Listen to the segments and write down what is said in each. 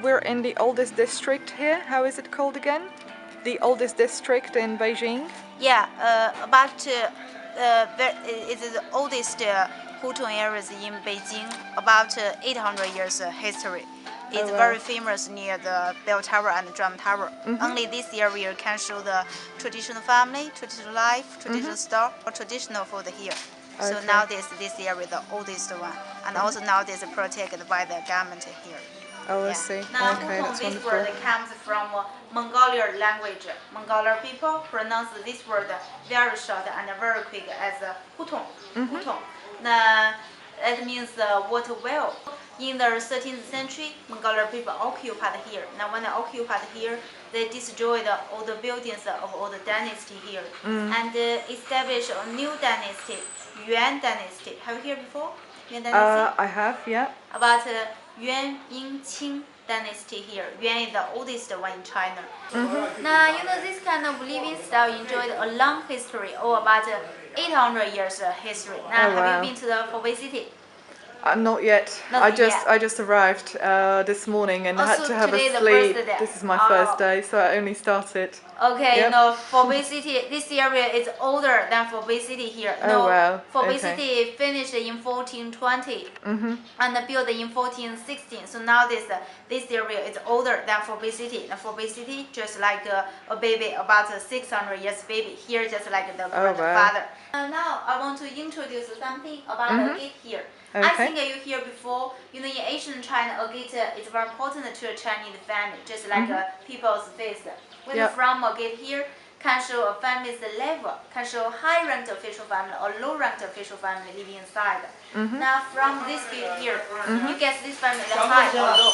we're in the oldest district here. How is it called again? The oldest district in Beijing? Yeah, it is the oldest Hutong areas in Beijing, about 800 years history. It's very famous near the bell tower and the drum tower. Only this area can show the traditional family, traditional life, traditional store, or traditional food here. So nowadays this area the oldest one, and also nowadays protected by the government here. Oh, I see. Now, Okay, Hutong, that's this wonderful. word comes from Mongolian language. Mongolian people pronounce this word very short and very quick as Hutong. Hutong. Now, it means water well. In the 13th century, Mongolian people occupied here. Now, when they occupied here, they destroyed all the buildings of all the dynasty here and established a new dynasty, Yuan dynasty. Have you heard before? Yuan dynasty? I have, yeah. About Yuan Yingqing dynasty here. Yuan is the oldest one in China. Now, this kind of living style enjoyed a long history, or about 800 years history. Now, have you been to the Hebei city? Not yet. I just arrived this morning and had to have a sleep. This is my first day, so I only started. Okay, Hebei city, this area is older than Hebei city here. Hebei city finished in 1420 and built in 1416. So now this area is older than Hebei city. And Hebei city just like a baby, about 600 years baby. Here just like the grandfather. Now I want to introduce something about the gate here. I think you hear before, in ancient China, a gate is very important to a Chinese family, just like people's face. When you're from a gate here, can show a family's level, can show high-ranked official family or low-ranked official family living inside. Now from this gate here, you guess this family is high or low?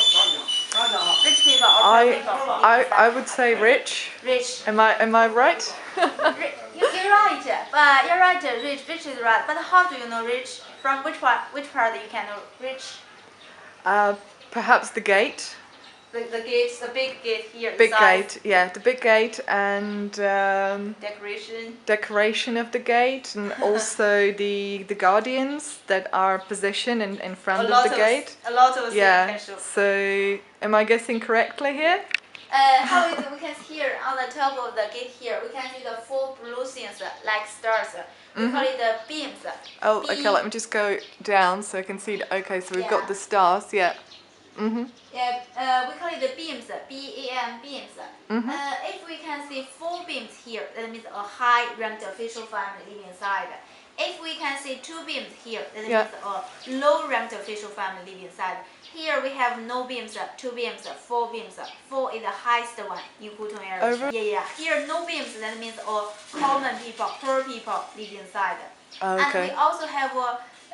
Rich people or poor people? I would say rich. Rich. Am I right? You're right, but you're right. Rich is right. But how do you know rich? From which part you can know rich? Perhaps the gate. The gate, the big gate here. Big gate, yeah, the big gate and decoration of the gate, and also the guardians that are positioned in front of the gate. A lot of things. So am I guessing correctly here? How is we can see here on the top of the gate here, we can see the 4 blue things like stars. We call it the beams. Oh, okay, let me just go down so I can see. Okay, so we've got the stars, yeah. Yeah, we call it the beams, B-A-M, beams. If we can see 4 beams here, that means a high-ranked official family living inside. If we can see 2 beams here, that means a low-ranked official family living inside. Here we have no beams, 2 beams, 4 beams. 4 is the highest one in Hutong area. Yeah. Here no beams, that means all common people, poor people live inside. And we also have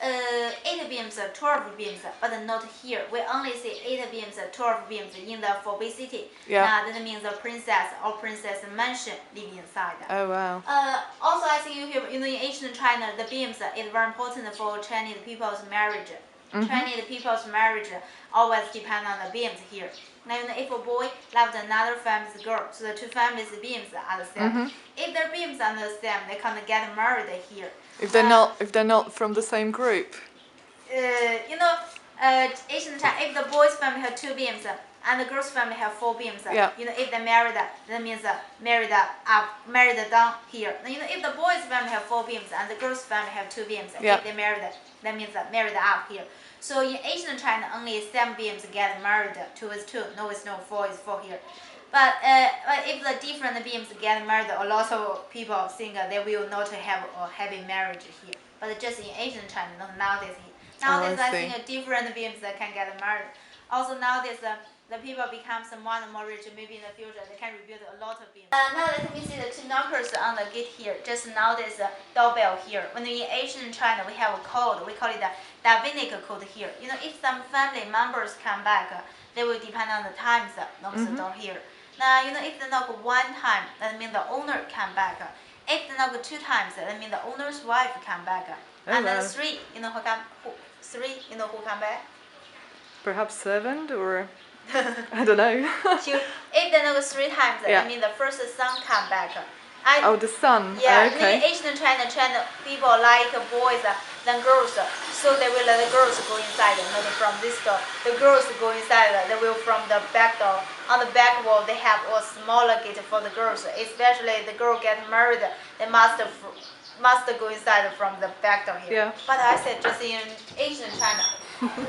8 beams, 12 beams, but not here. We only see 8 beams, 12 beams in the Hebei city. That means the princess or princess mansion live inside. Oh wow. Also, I think you hear, in ancient China, the beams is very important for Chinese people's marriage. Chinese people's marriage always depend on the beams here. Now, if a boy loved another family's girl, so the 2 families' beams are the same. If their beams are the same, they can't get married here. If they're not from the same group. Asian China, if the boy's family have 2 beams and the girl's family have 4 beams, if they married, that means married up, married down here. If the boy's family have 4 beams and the girl's family have 2 beams, if they married, that means married up here. So in Asian China, only 7 beams get married. 2 is 2, no is no, 4 is 4 here. But if the different beams get married, a lot of people think they will not have a happy marriage here. But just in Asian China, not nowadays. Nowadays, I think different beams can get married. Also nowadays, the people become more and more rich. Maybe in the future, they can rebuild a lot of beams. Now let me see the 2 knockers on the gate here. Just nowadays, doorbell here. When in Asian China, we have a code. We call it the Davidic code here. If some family members come back, they will depend on the times knock the door here. Now, if they knock 1 time, that means the owner come back. If they knock 2 times, that means the owner's wife come back. And then 3, who come back? Perhaps servant or I don't know. If they knock 3 times, that means the first son come back. Oh, the sun. Yeah, Okay. in Asian China people like boys than girls, so they will let the girls go inside, not from this door. The girls go inside, they will from the back door. On the back wall, they have a smaller gate for the girls, especially the girl get married, they must go inside from the back door here. Yeah. But I said just in Asian China.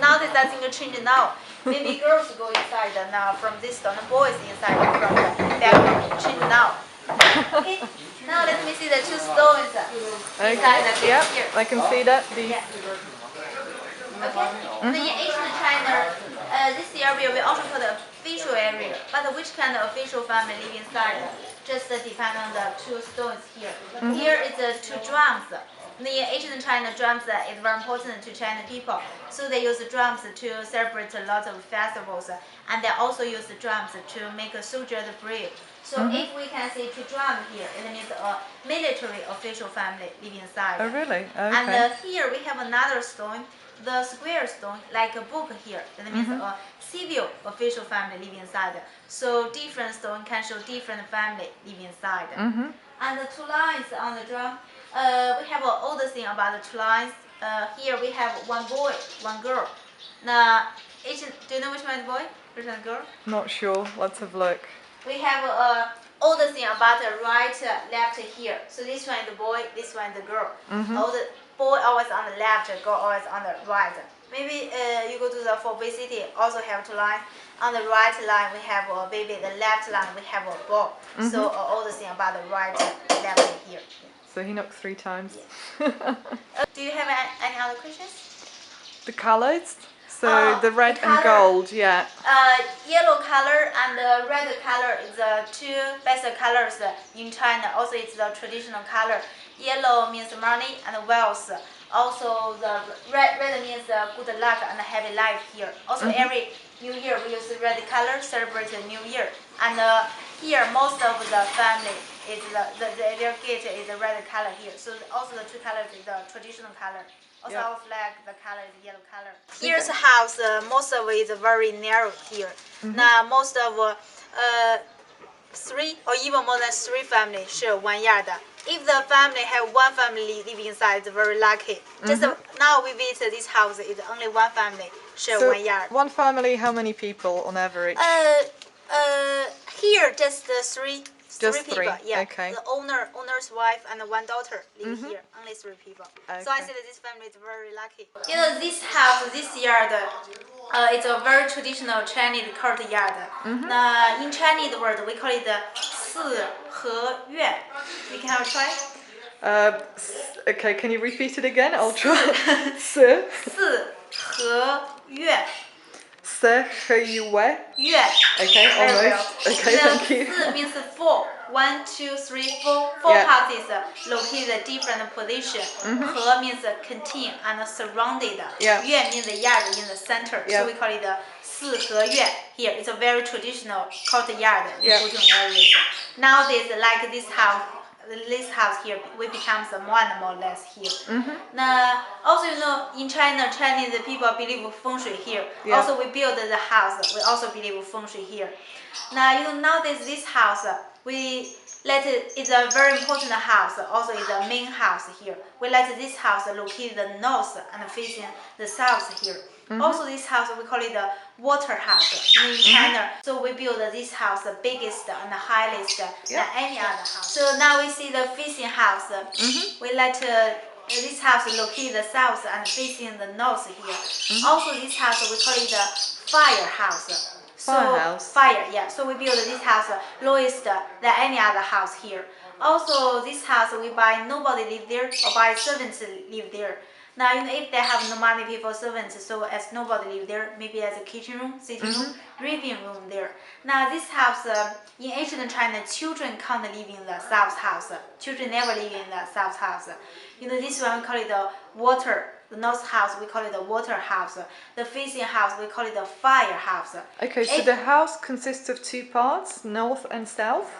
Nowadays I think change now. Maybe girls go inside now from this door, and boys inside from the back door. Change now. Okay. Now let me see the two stones inside the gate here. I can see that. These. Yeah. Okay. In Asian China, this area we also call the official area. But which kind of official family live inside? Just depend on the two stones here. Here is the two drums. In Asian China, drums is very important to Chinese people. So they use drums to celebrate a lot of festivals, and they also use drums to make a soldier brave. So if we can see two drums here, it means a military official family living inside. Oh, really? Okay. And here we have another stone, the square stone, like a book here. That means a civil official family living inside. So different stone can show different family living inside. And the two lines on the drum, we have an older thing about the two lines. Here we have one boy, one girl. Now, do you know which one is boy, which one is girl? Not sure. Let's have a look. We have older thing about the right, left here. So this one is the boy, this one is the girl. The boy always on the left, girl always on the right. Maybe you go to the Big city, also have two lines. On the right line we have a baby, the left line we have a boy. So older thing about the right, left here. So he knocked 3 times. Yeah. Do you have any other questions? The colours? So the red and gold, yeah. Yellow color and the red color is the two best colors in China. Also, it's the traditional color. Yellow means money and wealth. Also, the red means good luck and happy life here. Also, every New Year we use red color, celebrate the New Year. And here, most of the family is their gate is the red color here. So also the two colors is the traditional color. Also our flag, the color is yellow color. Here's a house, most of it is very narrow here. Now most of 3 or even more than 3 families share 1 yard. If the family have 1 family living inside, it's very lucky. Just now we visit this house, it's only 1 family share 1 yard. 1 family, how many people on average? Here just 3. Just 3 people, yeah. Okay. The owner's wife and 1 daughter live here. Only 3 people. Okay. So I say that this family is very lucky. You know, this house, this yard, it's a very traditional Chinese courtyard. In Chinese word, we call it the siheyuan. You can have a try. Okay, can you repeat it again? I'll try. Siheyuan. Siheyuan. Yuan. Okay, almost. Okay, thank you. Si means 4. 1, 2, 3, 4. 4 houses located at different position. He means contain and surrounded. Yuan means the yard in the center. So we call it the siheyuan. Here, it's a very traditional courtyard in Hutong areas. Nowadays, like this house here, we become more and more less here. Now, also, you know, in China, Chinese people believe feng shui here. Also, we build the house. We also believe feng shui here. Now, you know, nowadays this house, we let it is a very important house. Also, is a main house here. We let this house located the north and facing the south here. Also, this house we call it the water house in China. So we build this house the biggest and the highest than any other house. So now we see the facing house. We let this house located the south and facing the north here. Also, this house we call it the fire house. Fire, yeah. So we build this house lowest than any other house here. Also, this house we buy nobody live there or buy servants live there. Now, you know, if they have no money pay for servants, so as nobody live there, maybe as a kitchen room, sitting room, living room there. Now, this house in ancient China, children can't live in the south house. Children never live in the south house. You know, this one we call it the water. The north house, we call it the water house. The facing house, we call it the fire house. Okay, so the house consists of 2 parts, north and south?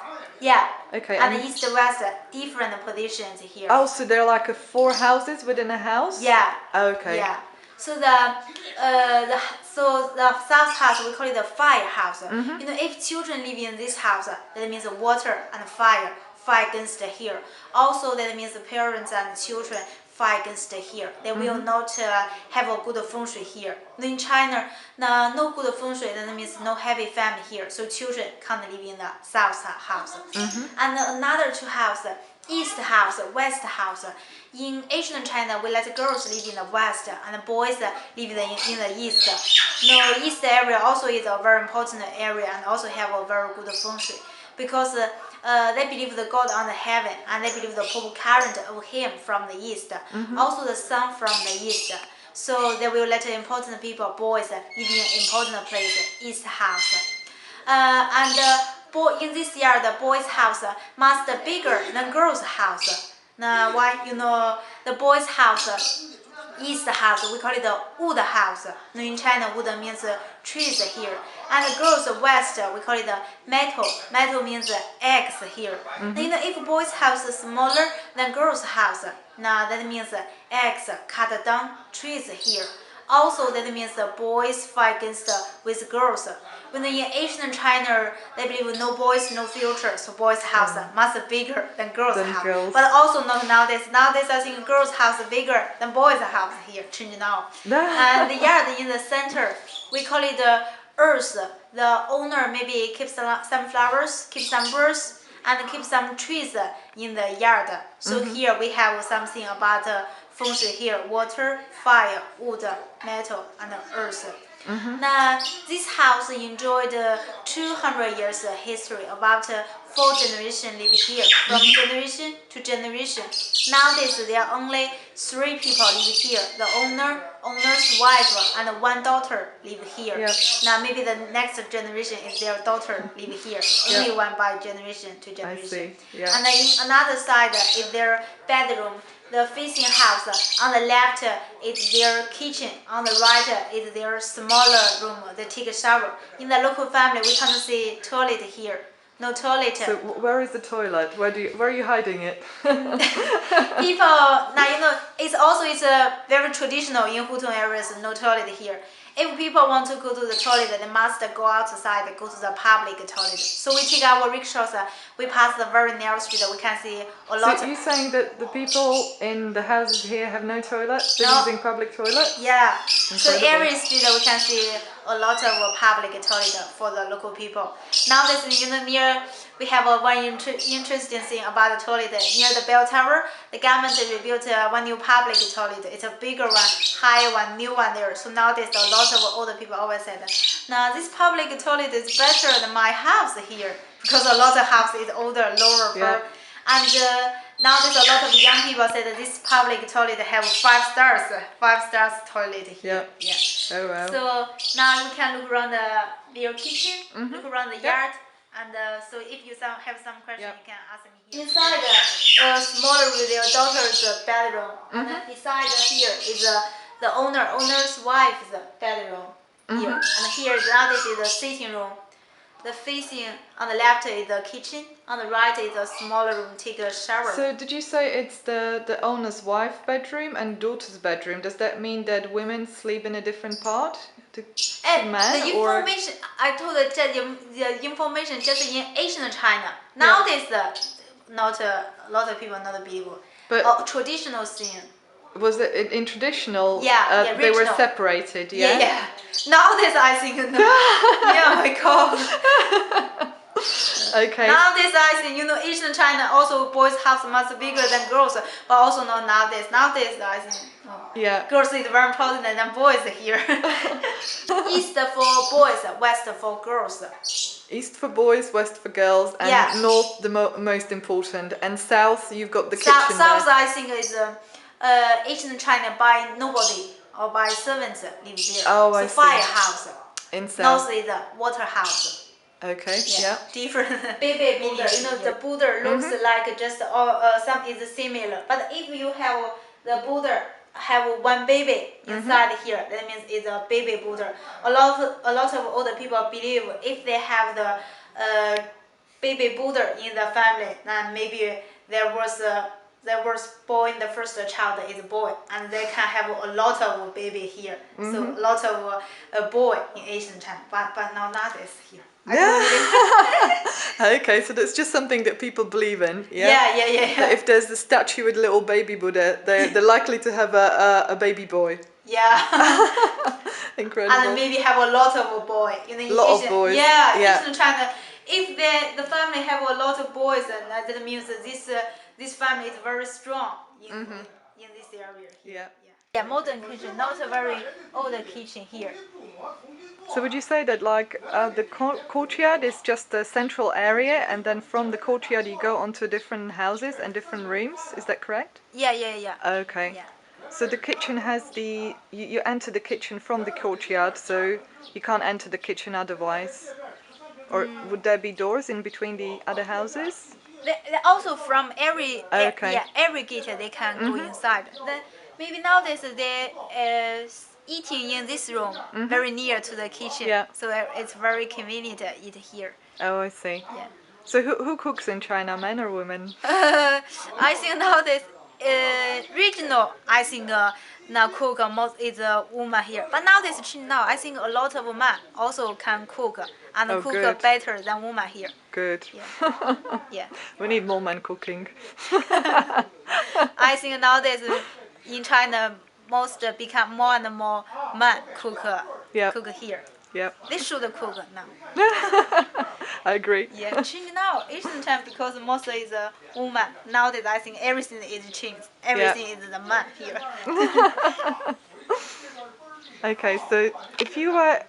Yeah. Okay. And east and west, different positions here. Oh, so there are like 4 houses within a house? Yeah. Okay. Yeah. So the south house, we call it the fire house. You know, if children live in this house, that means water and fire. fight against here. Also, that means the parents and children fight against here. They will not have a good feng shui here. In China, no good feng shui, that means no happy family here. So children can't live in the south house. And another two house, east house, west house. In Asian China, we let girls live in the west and boys live in the east. No, east area also is a very important area and also have a very good feng shui because they believe the God on the heaven and they believe the purple current of him from the east. Also the sun from the east. So they will let important people, boys, live in important place, east house. In this year, the boys' house must be bigger than girls' house. Now, why? The boys' house, east house, we call it the wood house. Now, in China, wood means trees here. And the girls' west, we call it the metal. Metal means eggs here. Now, if boys' house is smaller than girls' house, now that means eggs cut down trees here. Also, that means the boys fight against with girls. When in Asian China, they believe no boys, no future, so boys' house must be bigger than girls' house. But also not nowadays. Nowadays, I think girls' house is bigger than boys' house here. Change now. And the yard in the center, we call it the earth. The owner maybe keeps some flowers, keeps some birds, and keep some trees in the yard. So here we have something about feng shui here: water, fire, wood, metal, and earth. Now, this house enjoyed 200 years history. About 4 generations live here, from generation to generation. Nowadays, there are only 3 people live here: the owner's wife, and 1 daughter live here. Now, maybe the next generation is their daughter live here. Only one by generation to generation. And then in another side is their bedroom. The facing house, on the left is their kitchen, on the right is their smaller room. They take a shower. In the local family, we can't see toilet here. No toilet. So where is the toilet? Where are you hiding it? People now it's a very traditional in Hutong areas. No toilet here. If people want to go to the toilet, they must go outside, go to the public toilet. So we take our rickshaws, we pass the very narrow street, we can see a lot. So you're saying that the people in the houses here have no toilet? They're using public toilets? Yeah. Incredible. So every street we can see a lot of public toilet for the local people. Nowadays, near we have one interesting thing about the toilet. Near the bell tower, the government rebuilt one new public toilet. It's a bigger one, high one, new one there. So nowadays, a lot of older people always said, now this public toilet is better than my house here, because a lot of house is older, lower. And nowadays, a lot of young people say that this public toilet have 5 stars toilet here. Oh wow. So now we can look around your kitchen, look around the yard. And so if you have some question, you can ask me here. Inside smaller with your daughter's bedroom. And then beside here is the owner's wife's bedroom here. And here nowadays is the sitting room. The facing on the left is the kitchen, on the right is a smaller room, take a shower. So did you say it's the owner's wife bedroom and daughter's bedroom? Does that mean that women sleep in a different part to men? The information, I told the information just in Asian China. Nowadays, not a lot of people not believe. But traditional thing. Was it in traditional? They were separated. Yeah. Nowadays, I think no. My God. Okay. Nowadays, I think Asian China also boys' house much bigger than girls, but also not nowadays. Nowadays, I think girls is very important than boys here. East for boys, west for girls. East for boys, west for girls, and north the most important, and south you've got the kitchen. South, I think is. Asian China by nobody or by servants live there. Oh, I see. Firehouse. In south. North is a water house. Okay. Different. Baby Buddha. The Buddha looks like just some is similar. But if you have the Buddha have one baby inside here, that means it's a baby Buddha. A lot of older people believe if they have the baby Buddha in the family, then maybe there was born the first child is a boy, and they can have a lot of baby here. So a lot of boy in Asian China, but not nowadays here. Okay, so that's just something that people believe in, yeah? Yeah. That if there's a statue with a little baby Buddha, they're likely to have a baby boy. Yeah. Incredible. And maybe have a lot of boy. In Lot of Asian, boys. Yeah, Yeah. Asian China. If the family have a lot of boys, then that means that this family is very strong in this area here. Yeah. Yeah, modern kitchen, not a very old kitchen here. So would you say that like the courtyard is just the central area, and then from the courtyard you go onto different houses and different rooms? Is that correct? Yeah. Okay. Yeah. So the kitchen has you enter the kitchen from the courtyard, so you can't enter the kitchen otherwise. Or would there be doors in between the other houses? They also from every Okay. every gate they can go inside. Then maybe nowadays they eating in this room very near to the kitchen. Yeah. So it's very convenient to eat here. Oh, I see. Yeah. So who cooks in China, men or women? I think nowadays regional I think now cook most is a woman here. But nowadays now I think a lot of men also can cook and Oh, cook good. better than woman here. Good. Yeah. We need more men cooking. I think nowadays in China most become more and more men cook cook here. Yep. They should cook now. I agree. Yeah, change now. Asian time because mostly is a woman. Nowadays I think everything is changed. Everything is the man here. Okay, so if you were,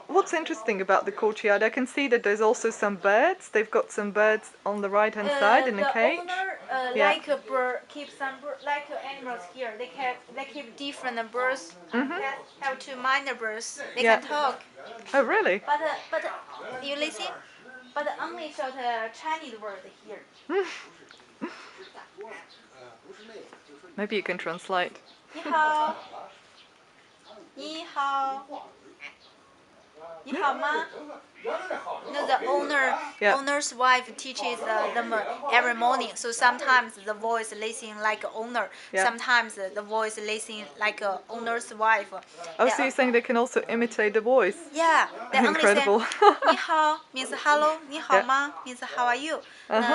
what's interesting about the courtyard, I can see that there's also some birds. They've got some birds on the right hand side in a cage. The owner like a bird keep some like animals here. They keep different birds. Have two minor birds. They can talk. Oh, really? But you listen. But only shout Chinese word here. Maybe you can translate. 你好，你好，你好吗？ No, the owner's wife teaches them every morning. So sometimes the voice listen like owner. Sometimes the voice listen like owner's wife. Oh, so you're saying they can also imitate the voice? Yeah, they only Incredible. say 你好 means hello, 你好吗 means how are you.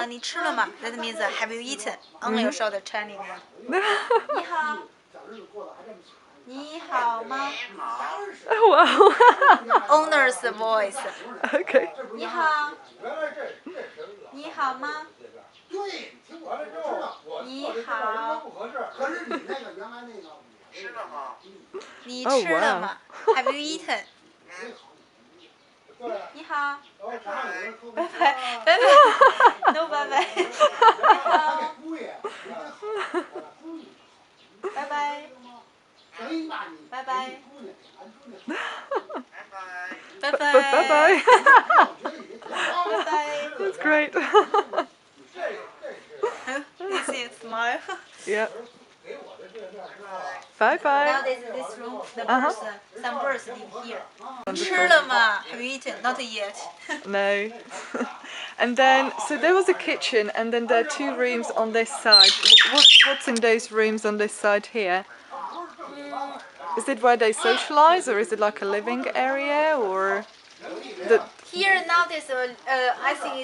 你吃了吗 that means have you eaten. Only show the Chinese one. 你好。你好吗 Oh, wow. Owner's voice. Okay. 你好，你好吗？你好，你吃了吗 ？Have you eaten？ 你好，拜拜，拜拜，no 拜拜，你好，拜拜。拜拜。拜拜。Bye-bye. Bye. That's great. You see it smile. Yeah. Bye-bye. Now this room, the birds, some birds live here. 吃了吗 Have you eaten? Not yet. No. And then, so there was a kitchen, and then there are two rooms on this side. What's in those rooms on this side here? Is it where they socialize, or is it like a living area, or the? Here now there's I think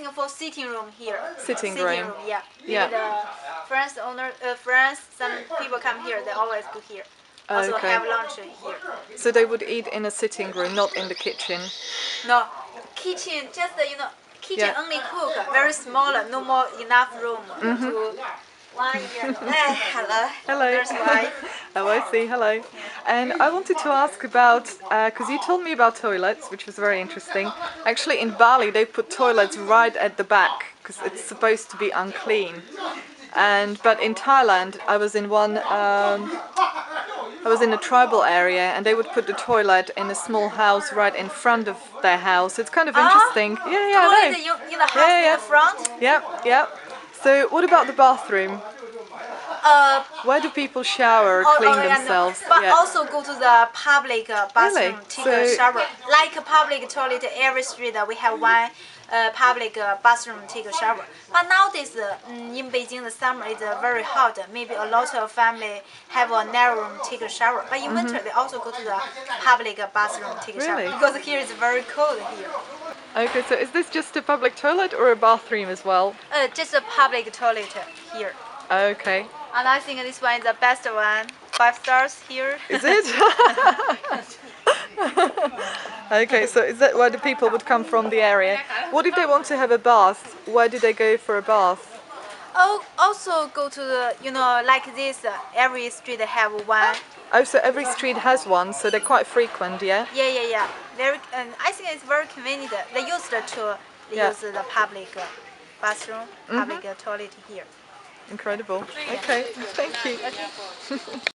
it's for sitting room here. Sitting room. Yeah. Yeah. The friends, some people come here. They always go here. Also Okay. have lunch here. So they would eat in a sitting room, not in the kitchen. No, kitchen just kitchen Yeah. only cook very small. No more enough room to. Hello. Hello. There's wife. Oh, I see. Hello. And I wanted to ask about, because you told me about toilets, which was very interesting. Actually, in Bali, they put toilets right at the back because it's supposed to be unclean. But in Thailand, I was in a tribal area, and they would put the toilet in a small house right in front of their house. It's kind of interesting. Yeah, I know. In the house in the front. Yeah. So what about the bathroom? Where do people shower or clean themselves? But also go to the public bathroom, Really? take a shower. Like a public toilet, every street we have one public bathroom take a shower. But nowadays in Beijing the summer is very hot. Maybe a lot of family have a narrow room take a shower. But in winter they also go to the public bathroom take a shower Really? because here is very cold here. Okay, so is this just a public toilet or a bathroom as well? Just a public toilet here. Okay. And I think this one is the best one. 5 stars here. Is it? Okay, so is that where the people would come from the area? What if they want to have a bath? Where do they go for a bath? Oh, also go to the, like this, every street have one. Oh, so every street has one, so they're quite frequent, yeah? Yeah. Very, I think it's very convenient. They use the public bathroom, public toilet here. Incredible. Okay, thank you.